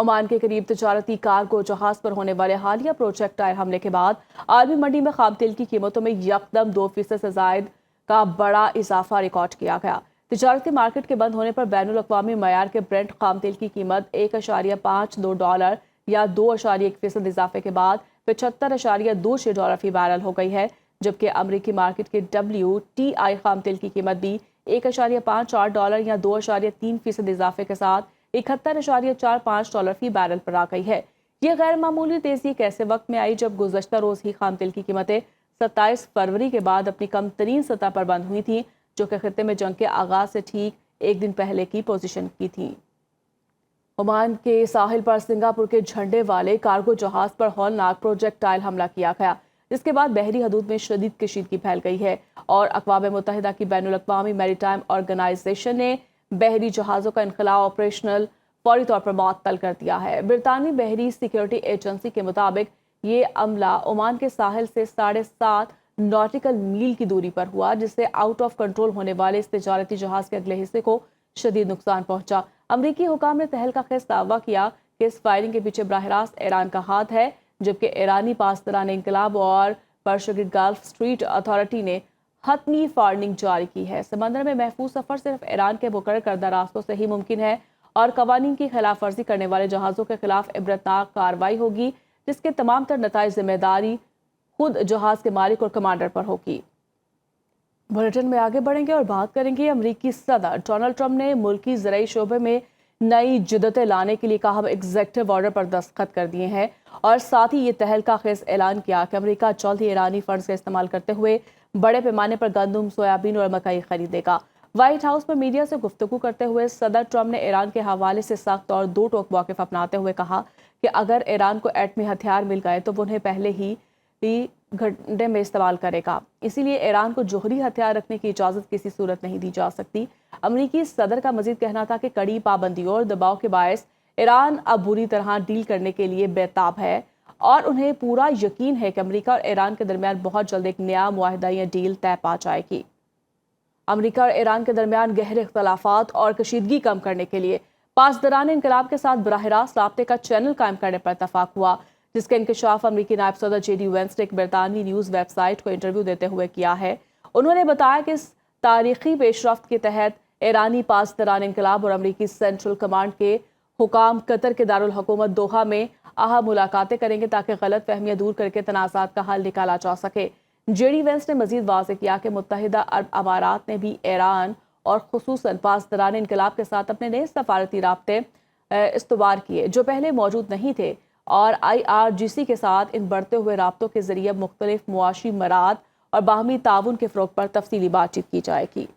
Oman के करीब तजारती cargo जहाज पर होने वाले हालिया प्रोजेक्टाइल हमले के बाद आलमी मंडी में खाम तेल की कीमतों में यकदम 2% से जायद का बड़ा इजाफा रिकॉर्ड किया गया। तजारती मार्केट के बंद होने पर बैनुल अक़वामी मयार के ब्रेंट खाम तेल की कीमत $1.52 या 2.1% इजाफे के बाद $75.26 फी बैरल हो गई है, जबकि अमरीकी मार्केट के WTI खाम तेल की कीमत भी $1.58 या 2.3% इजाफे के साथ $71.45 फी बैरल पर आ गई है। ये गैर मामूली तेजी एक ऐसे वक्त में आई जब गुज़श्ता रोज ही खाम तेल की कीमतें 27 फरवरी के बाद अपनी कम तरीन सतह पर बंद हुई थी, जो कि खित्ते में जंग के आगाज से ठीक एक दिन पहले की पोजीशन की थी। ओमान के साहिल पर सिंगापुर के झंडे वाले कार्गो जहाज पर हौलनाक प्रोजेक्टाइल हमला किया गया, जिसके बाद बहरी हदूद में शदीद कशीदगी फैल गई है और अक़वाम मुत्तहिदा की बैनुल अक़वामी मैरीटाइम ऑर्गेनाइजेशन ने बहरी जहाज़ों का इनखला ऑपरेशनल फौरी तौर पर मुअत्तल कर दिया है। बरतानवी बहरी सिक्योरिटी एजेंसी के मुताबिक ये अमला ओमान के साहिल से 7.5 नॉटिकल मील की दूरी पर हुआ, जिससे आउट ऑफ कंट्रोल होने वाले इस तिजारती जहाज के अगले हिस्से को शदीद नुकसान पहुंचा। अमरीकी हुकाम ने तहलका खेज दावा किया कि इस फायरिंग के पीछे बराह रास्त ईरान का हाथ है, जबकि ईरानी पासदारान इंकलाब और पर्शियन गल्फ स्ट्रीट अथॉरिटी ने हतमी वार्निंग जारी की है। समंदर में महफूज सफर सिर्फ ईरान के मुकर्रर करदा रास्तों से ही मुमकिन है और कवानीन की खिलाफ वर्जी करने वाले जहाज़ों के खिलाफ इबरतनाक कार्रवाई होगी, जिसके तमाम तर नताइज जिम्मेदारी खुद जहाज के मालिक और कमांडर पर होगी। बुलेटिन में आगे बढ़ेंगे और बात करेंगे अमरीकी सदर डोनाल्ड ट्रंप ने मुल्की ज़राई शोबे में नई जिद्दतें लाने के लिए कहा एग्जीक्यूटिव ऑर्डर पर दस्तखत कर दिए हैं और साथ ही ये तहलका खेज ऐलान किया कि अमेरिका जल्द ही ईरानी फंड्स का इस्तेमाल करते हुए बड़े पैमाने पर गंदम, सोयाबीन और मकई खरीदेगा। व्हाइट हाउस पर मीडिया से गुफ्तगू करते हुए सदर ट्रंप ने ईरान के हवाले से सख्त और दो टोक मौक़िफ़ अपनाते हुए कहा कि अगर ईरान को एटमी हथियार मिल गए तो वो उन्हें पहले ही घंटे में इस्तेमाल करेगा, इसीलिए ईरान को जोहरी हथियार रखने की इजाज़त किसी सूरत नहीं दी जा सकती। अमरीकी सदर का मजीद कहना था कि कड़ी पाबंदियों और दबाव के बायस ईरान अब बुरी तरह डील करने के लिए बेताब है और उन्हें पूरा यकीन है कि अमरीका और ईरान के दरमियान बहुत जल्द एक नया मुआहिदा या डील तय पा जाएगी। अमरीका और ईरान के दरमियान गहरे इख्तलाफात और कशीदगी कम करने के लिए पासदारान इनकलाब के साथ बराह रास्त राब्ते का चैनल कायम करने पर इत्तफाक हुआ, जिसका इंकशाफ अमरीकी नायब सदर JD Vance ने एक बरतानवी न्यूज़ वेबसाइट को इंटरव्यू देते हुए किया है। उन्होंने बताया कि इस तारीखी पेशरफ्त के तहत ईरानी पासदारान इनकलाब और अमरीकी सेंट्रल कमांड के हुकाम कतर के दारुल हुकूमत दोहा में अहम मुलाकातें करेंगे ताकि गलत फहमियाँ दूर करके तनाज़ात का हल निकाला जा सके। JD Vance ने मजीद वाज़ेह किया कि मुत्तहिदा अरब अमारात ने भी ईरान और खुसूसन पासदारान इनकलाब के साथ अपने नए सफारती राब्ते इस्तवार किए जो पहले मौजूद नहीं थे और IRGC के साथ इन बढ़ते हुए राब्तों के जरिए मुख्तलिफ मुआशी मराद और बाहमी ताउन के फ़रोग़ पर तफसीली बातचीत की जाएगी।